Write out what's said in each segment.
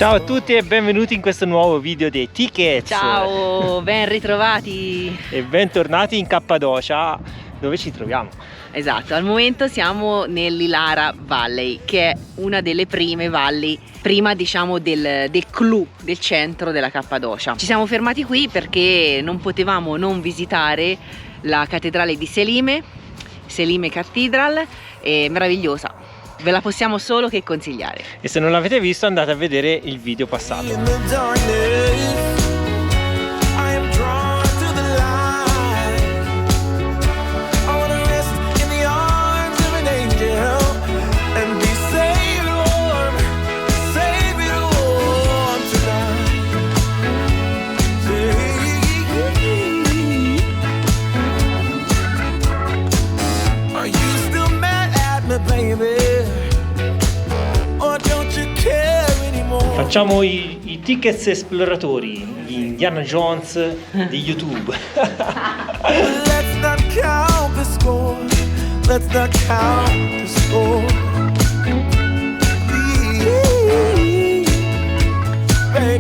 Ciao a tutti e benvenuti in questo nuovo video dei Tickets. Ciao, ben ritrovati e bentornati in Cappadocia, dove ci troviamo. Esatto, al momento siamo nell'Ilara Valley, che è una delle prime valli, prima diciamo del clou, del centro della Cappadocia. Ci siamo fermati qui perché non potevamo non visitare la cattedrale di Selime Cathedral, è meravigliosa. Ve la possiamo solo che consigliare. E se non l'avete visto andate a vedere il video passato. Facciamo i Tickets esploratori, gli Indiana Jones di YouTube. Let's not count the score. Let's not count the score. Baby,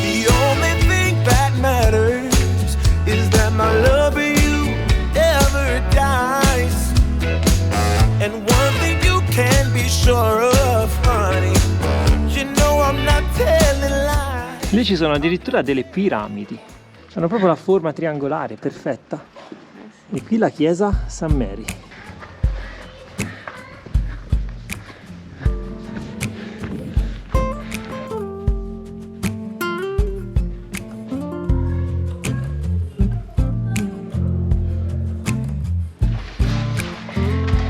the only thing that matters is that my love for you never dies. And one thing you can be sure of, honey, you know I'm not telling lies. Lì ci sono addirittura delle piramidi, hanno proprio la forma triangolare, perfetta. E qui la chiesa St. Mary.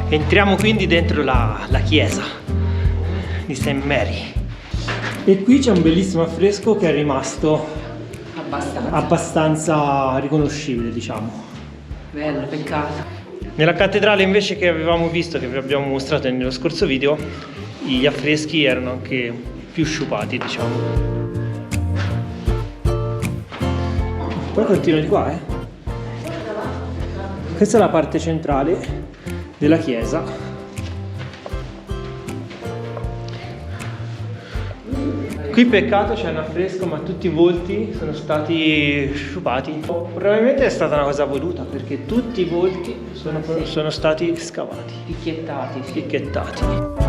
Entriamo quindi dentro la chiesa di St. Mary. E qui c'è un bellissimo affresco che è rimasto abbastanza riconoscibile, diciamo. Bello, peccato. Nella cattedrale invece che avevamo visto, che vi abbiamo mostrato nello scorso video, gli affreschi erano anche più sciupati, diciamo. Poi continua di qua, Questa è la parte centrale della chiesa. Qui peccato c'è un affresco, ma tutti i volti sono stati sciupati. Probabilmente è stata una cosa voluta, perché tutti i volti sono stati scavati, picchiettati.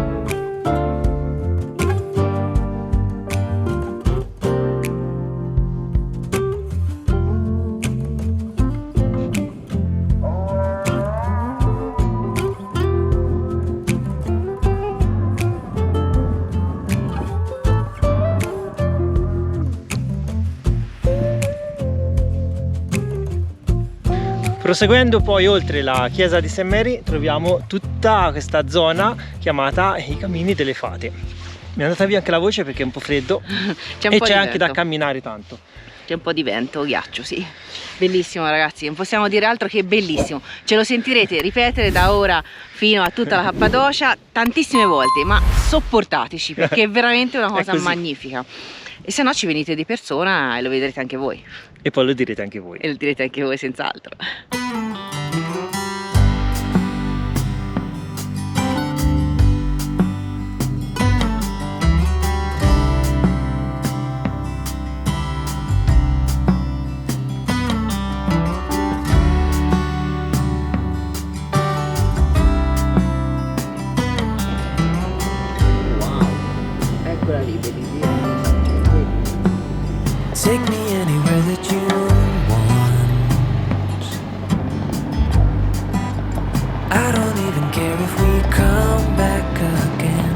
Proseguendo poi oltre la chiesa di St. Mary troviamo tutta questa zona chiamata i Cammini delle Fate. Mi è andata via anche la voce perché è un po' freddo e c'è anche da camminare tanto. C'è un po' di vento, ghiaccio, sì. Bellissimo ragazzi, non possiamo dire altro che bellissimo. Ce lo sentirete ripetere da ora fino a tutta la Cappadocia tantissime volte, ma sopportateci perché è veramente una cosa magnifica. E se no ci venite di persona e lo vedrete anche voi. E poi lo direte anche voi. E lo direte anche voi senz'altro. Wow, eccola lì, bellissima. Take me anywhere that you want. I don't even care if we come back again.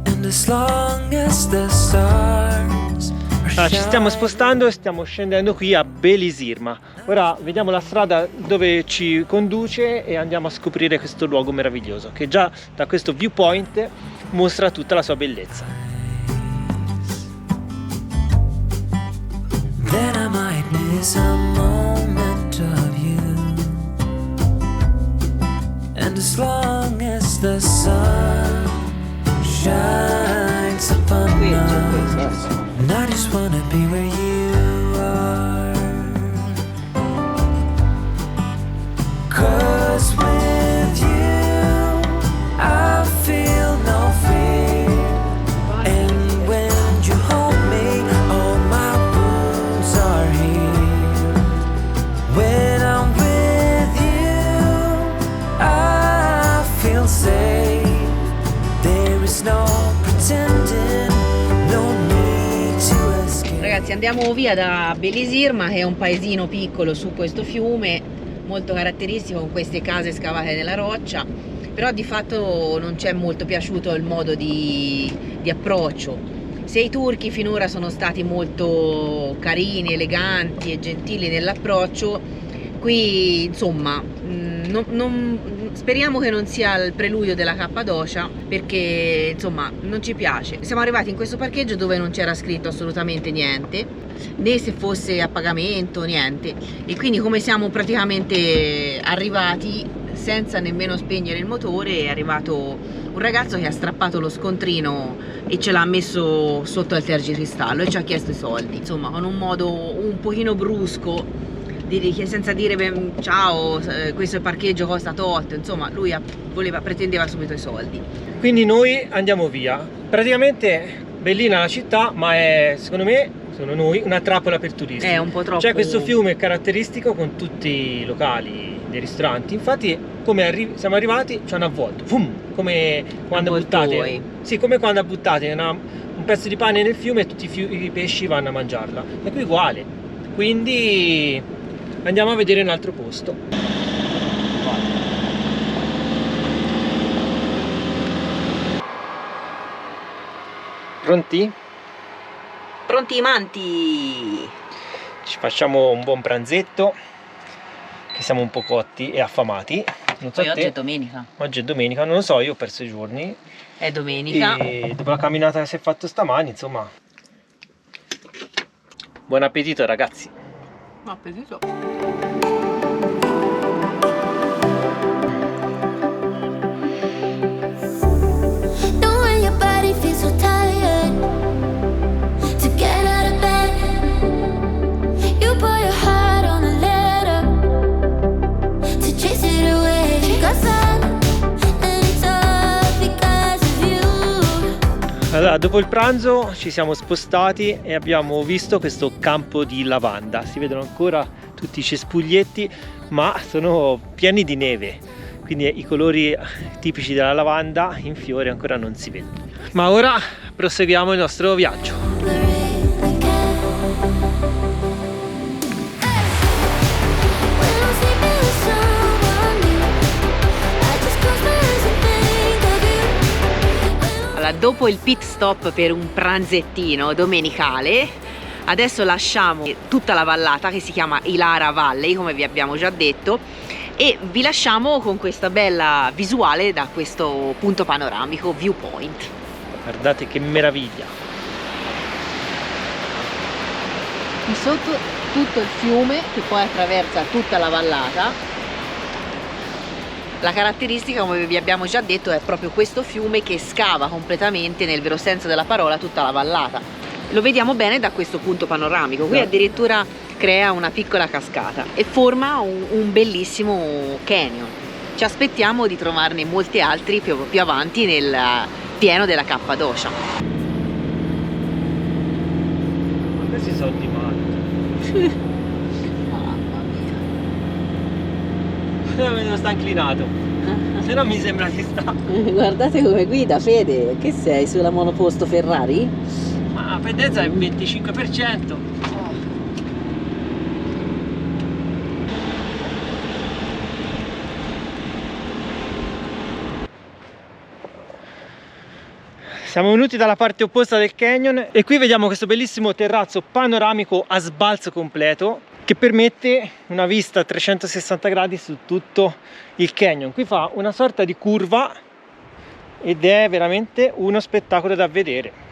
And as long as the stars are ci stiamo spostando e stiamo scendendo qui a Belisirma. Ora vediamo la strada dove ci conduce e andiamo a scoprire questo luogo meraviglioso che già da questo viewpoint mostra tutta la sua bellezza. then I might miss a moment of you. And as long as the sun shines upon us, and I just wanna be where you are. 'Cause with you I feel no ragazzi, andiamo via da Belisirma, che è un paesino piccolo su questo fiume, molto caratteristico, con queste case scavate nella roccia, però di fatto non ci è molto piaciuto il modo di approccio. Se i turchi finora sono stati molto carini, eleganti e gentili nell'approccio, qui insomma speriamo che non sia il preludio della Cappadocia, perché insomma non ci piace. Siamo arrivati in questo parcheggio dove non c'era scritto assolutamente niente, né se fosse a pagamento, niente, e quindi come siamo praticamente arrivati senza nemmeno spegnere il motore, è arrivato un ragazzo che ha strappato lo scontrino e ce l'ha messo sotto al tergicristallo e ci ha chiesto i soldi, insomma con un modo un pochino brusco, senza dire ciao, questo il parcheggio costa tot, insomma lui pretendeva subito i soldi. Quindi noi andiamo via. Praticamente bellina la città, ma è, secondo noi, una trappola per turisti. È un po' troppo. C'è questo fiume caratteristico con tutti i locali dei ristoranti. Infatti come siamo arrivati ci hanno avvolto, come quando buttate, sì, come quando buttate un pezzo di pane nel fiume e tutti i pesci vanno a mangiarla. E qui uguale. Quindi andiamo a vedere un altro posto. Pronti? Pronti i manti! Ci facciamo un buon pranzetto, che siamo un po' cotti e affamati. Non so Poi oggi è domenica. Oggi è domenica, non lo so, io ho perso i giorni. È domenica. E dopo la camminata che si è fatta stamani, insomma. Buon appetito ragazzi. Buon appetito. Allora, dopo il pranzo ci siamo spostati e abbiamo visto questo campo di lavanda. Si vedono ancora tutti i cespuglietti, ma sono pieni di neve, quindi i colori tipici della lavanda in fiore ancora non si vedono. Ma ora proseguiamo il nostro viaggio. Dopo il pit stop per un pranzettino domenicale, adesso lasciamo tutta la vallata che si chiama Ilara Valley, come vi abbiamo già detto, e vi lasciamo con questa bella visuale da questo punto panoramico, viewpoint. Guardate che meraviglia! Qui sotto tutto il fiume che poi attraversa tutta la vallata. La caratteristica, come vi abbiamo già detto, è proprio questo fiume che scava completamente, nel vero senso della parola, tutta la vallata. Lo vediamo bene da questo punto panoramico. Qui addirittura crea una piccola cascata e forma un bellissimo canyon. Ci aspettiamo di trovarne molti altri più avanti nel pieno della Cappadocia. Ma questi sono di male. Sta inclinato, se no mi sembra che sta. Guardate come guida, Fede. Che sei, sulla monoposto Ferrari? Ma la pendenza è il 25%. Siamo venuti dalla parte opposta del canyon e qui vediamo questo bellissimo terrazzo panoramico a sbalzo completo che permette una vista a 360 gradi su tutto il canyon. Qui fa una sorta di curva ed è veramente uno spettacolo da vedere.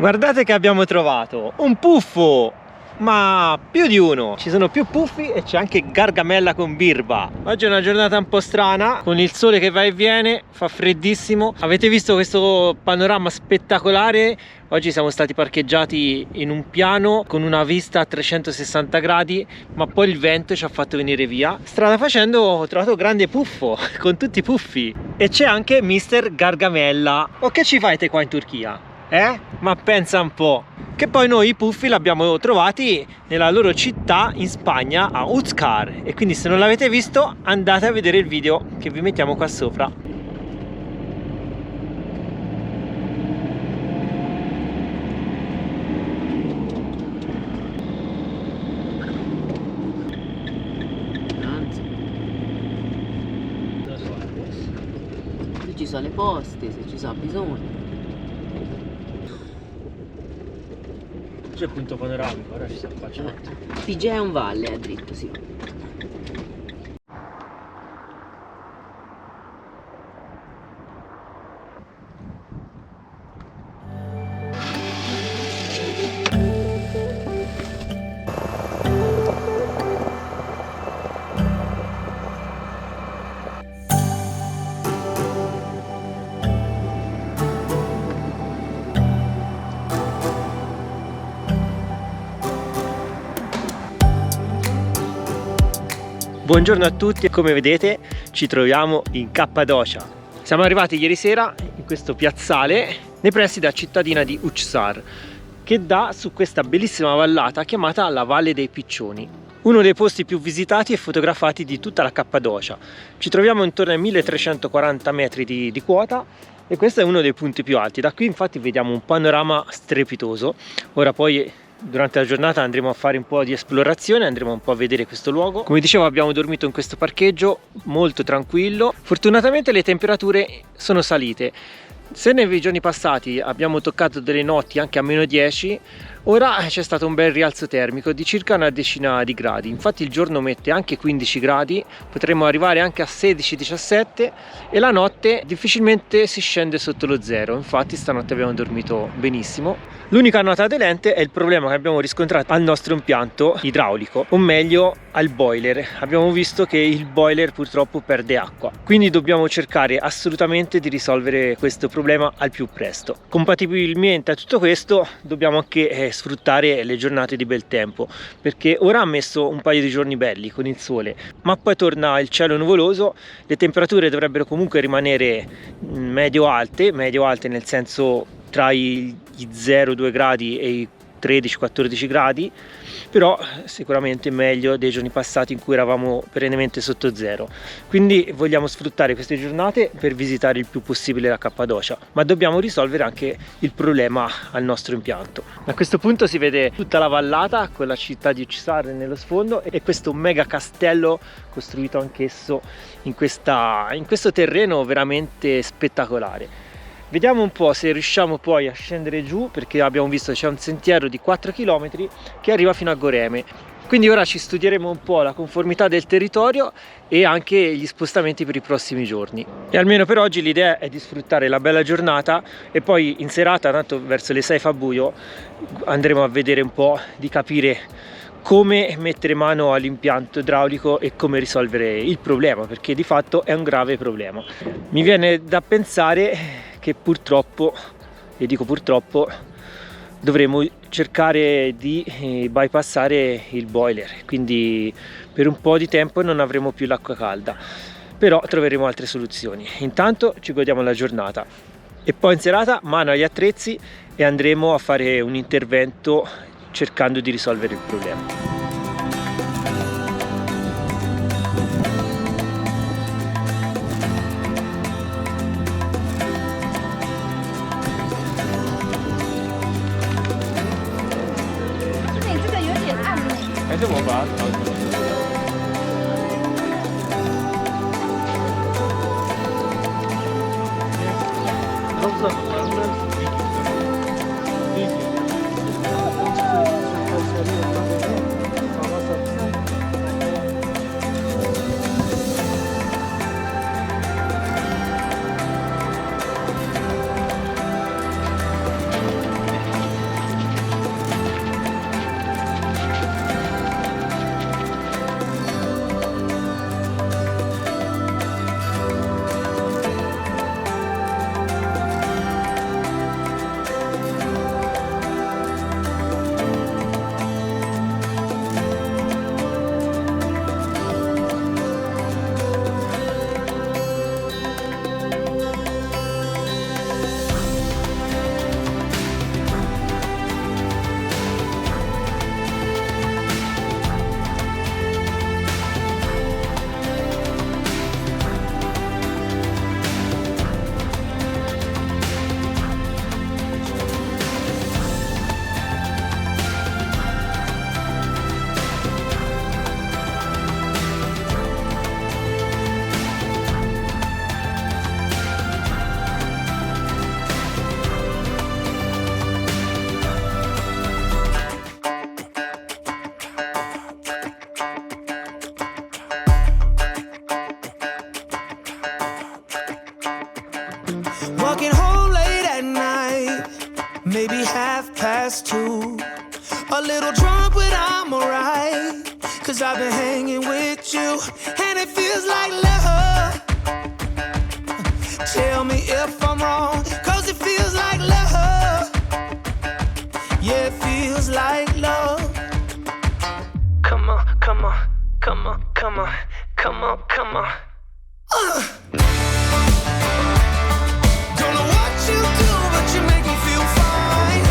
Guardate che abbiamo trovato un puffo, ma più di uno. Ci sono più puffi e c'è anche Gargamella con birba. Oggi è una giornata un po' strana, con il sole che va e viene, fa freddissimo. Avete visto questo panorama spettacolare? Oggi siamo stati parcheggiati in un piano con una vista a 360 gradi, ma poi il vento ci ha fatto venire via. Strada facendo ho trovato un grande puffo con tutti i puffi e c'è anche Mister Gargamella. O che ci fate qua in Turchia? Ma pensa un po', che poi noi i puffi l'abbiamo trovati nella loro città in Spagna, a Utscar, e quindi se non l'avete visto andate a vedere il video che vi mettiamo qua sopra. Ci sono le poste, se ci sono bisogno. C'è il punto panoramico, ora ci si affaccia. PG è un valle, è dritto, sì. Buongiorno a tutti, come vedete ci troviamo in Cappadocia. Siamo arrivati ieri sera in questo piazzale nei pressi della cittadina di Uçsar, che dà su questa bellissima vallata chiamata la Valle dei Piccioni, uno dei posti più visitati e fotografati di tutta la Cappadocia. Ci troviamo intorno ai 1340 metri di quota e questo è uno dei punti più alti. Da qui infatti vediamo un panorama strepitoso. Ora poi durante la giornata andremo a fare un po' di esplorazione, andremo un po' a vedere questo luogo. Come dicevo, abbiamo dormito in questo parcheggio molto tranquillo. Fortunatamente le temperature sono salite. Se nei giorni passati abbiamo toccato delle notti anche a -10, ora c'è stato un bel rialzo termico di circa una decina di gradi. Infatti il giorno mette anche 15 gradi, potremmo arrivare anche a 16-17 e la notte difficilmente si scende sotto lo zero. Infatti stanotte abbiamo dormito benissimo. L'unica nota dolente è il problema che abbiamo riscontrato al nostro impianto idraulico, o meglio al boiler. Abbiamo visto che il boiler purtroppo perde acqua, quindi dobbiamo cercare assolutamente di risolvere questo problema al più presto. Compatibilmente a tutto questo dobbiamo anche sfruttare le giornate di bel tempo, perché ora ha messo un paio di giorni belli con il sole, ma poi torna il cielo nuvoloso. Le temperature dovrebbero comunque rimanere medio alte nel senso tra i 0-2 gradi e i 13-14 gradi, però sicuramente meglio dei giorni passati in cui eravamo perennemente sotto zero. Quindi vogliamo sfruttare queste giornate per visitare il più possibile la Cappadocia, ma dobbiamo risolvere anche il problema al nostro impianto. A questo punto si vede tutta la vallata con la città di Uçsar nello sfondo e questo mega castello costruito anch'esso in questo terreno veramente spettacolare. Vediamo un po' se riusciamo poi a scendere giù, perché abbiamo visto che c'è un sentiero di 4 km che arriva fino a Goreme. Quindi ora ci studieremo un po' la conformità del territorio e anche gli spostamenti per i prossimi giorni. E almeno per oggi l'idea è di sfruttare la bella giornata e poi in serata, tanto verso le 6 fa buio, andremo a vedere un po', di capire come mettere mano all'impianto idraulico e come risolvere il problema, perché di fatto è un grave problema. Mi viene da pensare che purtroppo, e dico purtroppo, dovremo cercare di bypassare il boiler, quindi per un po' di tempo non avremo più l'acqua calda, però troveremo altre soluzioni. Intanto ci godiamo la giornata e poi in serata mano agli attrezzi e andremo a fare un intervento cercando di risolvere il problema. past 2. A little drunk, but I'm alright. 'Cause I've been hanging with you, and it feels like love. Tell me if I'm wrong, 'cause it feels like love. Yeah, it feels like love. Come on, come on, come on, come on, come on, come on. Don't know what you do, but you make me feel fine.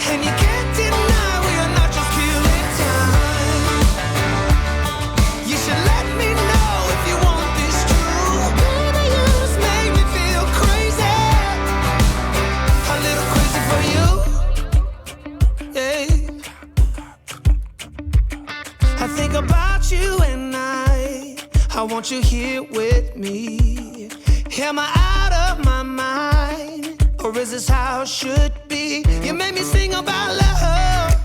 And you can't deny we are not just killing time. You should let me know if you want this true. Baby, you just make me feel crazy. A little crazy for you. Yeah. I think about you and I want you here with me. Am I out of my mind? Or is this how it should be? You made me sing about love.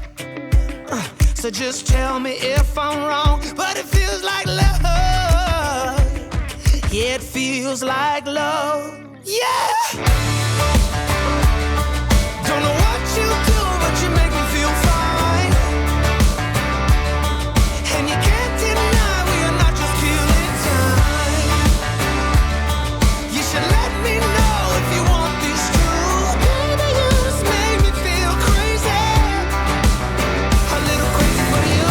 So just tell me if I'm wrong. But it feels like love. Yeah, it feels like love. Yeah! Don't know what you do, but you make me feel fine. And you can't deny we are not just killing time. You should let me know if you want this true. Baby, you just make me feel crazy. A little crazy for you.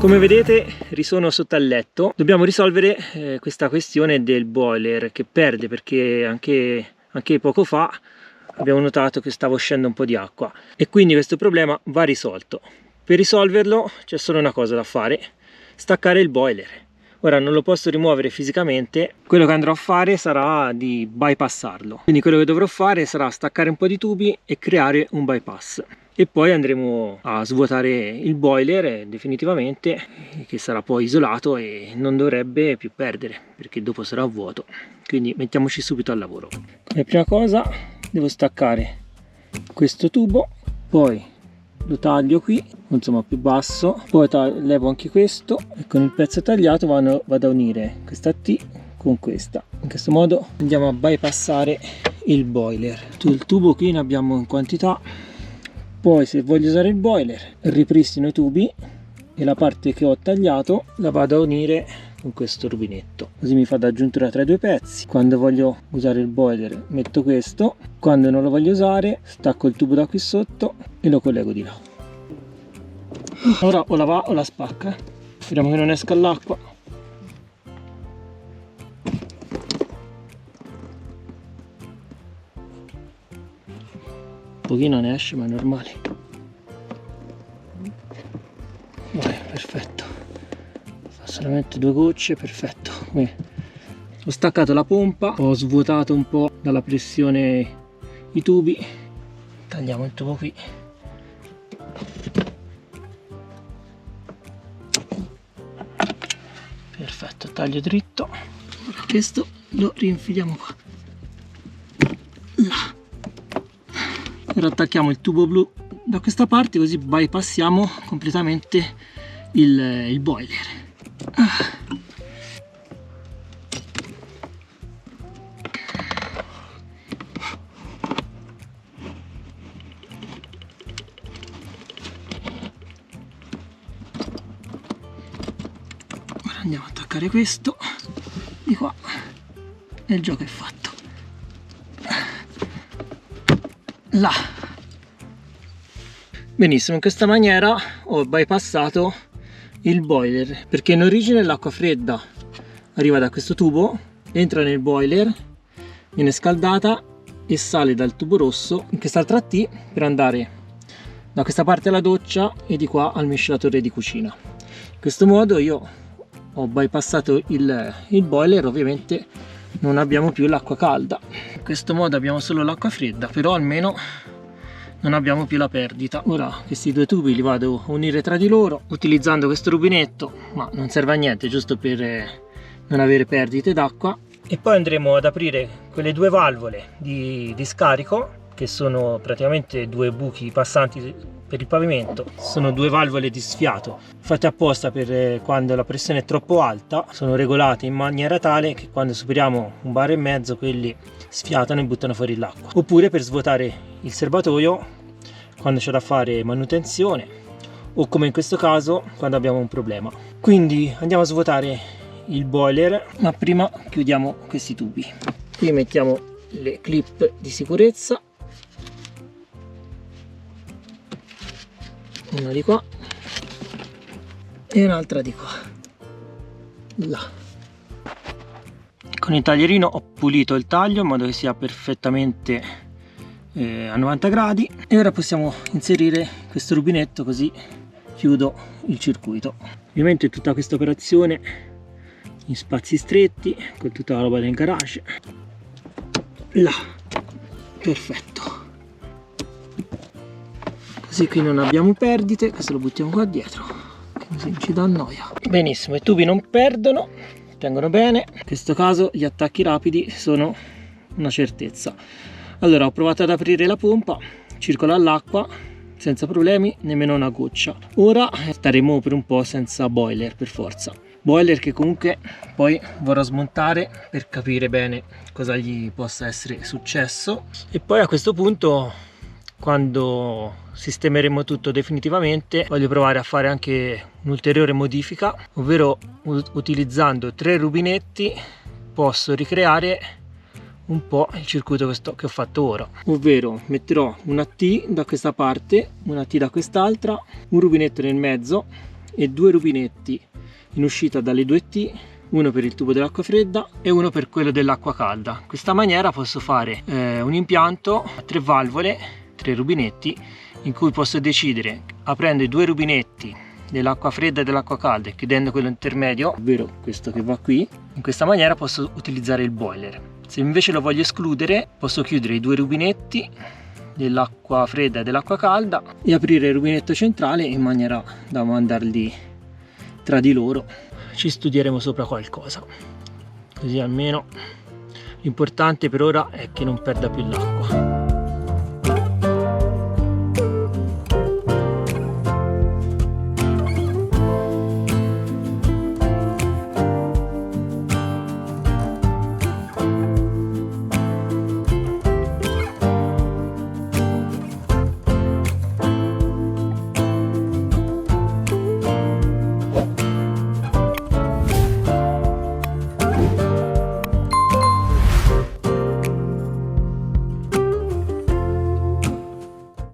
Come vedete risono sotto al letto. Dobbiamo risolvere questa questione del boiler che perde, perché anche poco fa abbiamo notato che stava uscendo un po' di acqua e quindi questo problema va risolto. Per risolverlo c'è solo una cosa da fare: staccare il boiler. Ora non lo posso rimuovere fisicamente, quello che andrò a fare sarà di bypassarlo. Quindi quello che dovrò fare sarà staccare un po' di tubi e creare un bypass. E poi andremo a svuotare il boiler definitivamente, che sarà poi isolato e non dovrebbe più perdere perché dopo sarà vuoto. Quindi mettiamoci subito al lavoro. Come prima cosa devo staccare questo tubo, poi lo taglio qui, insomma più basso, poi levo anche questo e con il pezzo tagliato vado a unire questa T con questa. In questo modo andiamo a bypassare il boiler. Il tubo qui ne abbiamo in quantità. Poi se voglio usare il boiler ripristino i tubi e la parte che ho tagliato la vado a unire con questo rubinetto, così mi fa da aggiuntura tra i due pezzi. Quando voglio usare il boiler metto questo, quando non lo voglio usare stacco il tubo da qui sotto e lo collego di là. Ora o la va o la spacca, speriamo che non esca l'acqua. Un pochino ne esce, ma è normale. Vai, perfetto, fa solamente 2 gocce, perfetto. Ho staccato la pompa, ho svuotato un po' dalla pressione i tubi, tagliamo il tubo qui. Perfetto, taglio dritto. Ora questo lo rinfiliamo qua. Là. Ora attacchiamo il tubo blu da questa parte, così bypassiamo completamente il boiler. Ora andiamo a attaccare questo di qua e il gioco è fatto. Là. Benissimo, in questa maniera ho bypassato il boiler, perché in origine l'acqua fredda arriva da questo tubo, entra nel boiler, viene scaldata e sale dal tubo rosso in quest'altra T per andare da questa parte alla doccia e di qua al miscelatore di cucina. In questo modo io ho bypassato il boiler, ovviamente non abbiamo più l'acqua calda. In questo modo abbiamo solo l'acqua fredda, però almeno non abbiamo più la perdita. Ora questi 2 tubi li vado a unire tra di loro utilizzando questo rubinetto, ma non serve a niente, giusto per non avere perdite d'acqua. E poi andremo ad aprire quelle 2 valvole di scarico, che sono praticamente 2 buchi passanti per il pavimento. Sono 2 valvole di sfiato fatte apposta per quando la pressione è troppo alta, sono regolate in maniera tale che quando superiamo 1,5 bar quelli sfiatano e buttano fuori l'acqua, oppure per svuotare il serbatoio quando c'è da fare manutenzione o come in questo caso quando abbiamo un problema. Quindi andiamo a svuotare il boiler, ma prima chiudiamo questi tubi. Qui mettiamo le clip di sicurezza, una di qua e un'altra di qua. Là. Con il taglierino ho pulito il taglio in modo che sia perfettamente a 90 gradi e ora possiamo inserire questo rubinetto, così chiudo il circuito. Ovviamente tutta questa operazione in spazi stretti con tutta la roba del garage. Là, perfetto, così qui non abbiamo perdite. Questo lo buttiamo qua dietro, così non ci dà noia. Benissimo, i tubi non perdono, tengono bene. In questo caso gli attacchi rapidi sono una certezza. Allora ho provato ad aprire la pompa, circola l'acqua senza problemi, nemmeno una goccia. Ora staremo per un po' senza boiler per forza. Boiler che comunque poi vorrò smontare per capire bene cosa gli possa essere successo. E poi a questo punto, quando sistemeremo tutto definitivamente, voglio provare a fare anche un'ulteriore modifica, ovvero utilizzando 3 rubinetti posso ricreare un po' il circuito che ho fatto ora, ovvero metterò una T da questa parte, una T da quest'altra, un rubinetto nel mezzo e 2 rubinetti in uscita dalle 2T, uno per il tubo dell'acqua fredda e uno per quello dell'acqua calda. In questa maniera posso fare un impianto a 3 valvole, 3 rubinetti, in cui posso decidere, aprendo i 2 rubinetti dell'acqua fredda e dell'acqua calda e chiudendo quello intermedio, ovvero questo che va qui, in questa maniera posso utilizzare il boiler. Se invece lo voglio escludere, posso chiudere i 2 rubinetti dell'acqua fredda e dell'acqua calda e aprire il rubinetto centrale in maniera da mandarli tra di loro. Ci studieremo sopra qualcosa, così almeno l'importante per ora è che non perda più l'acqua.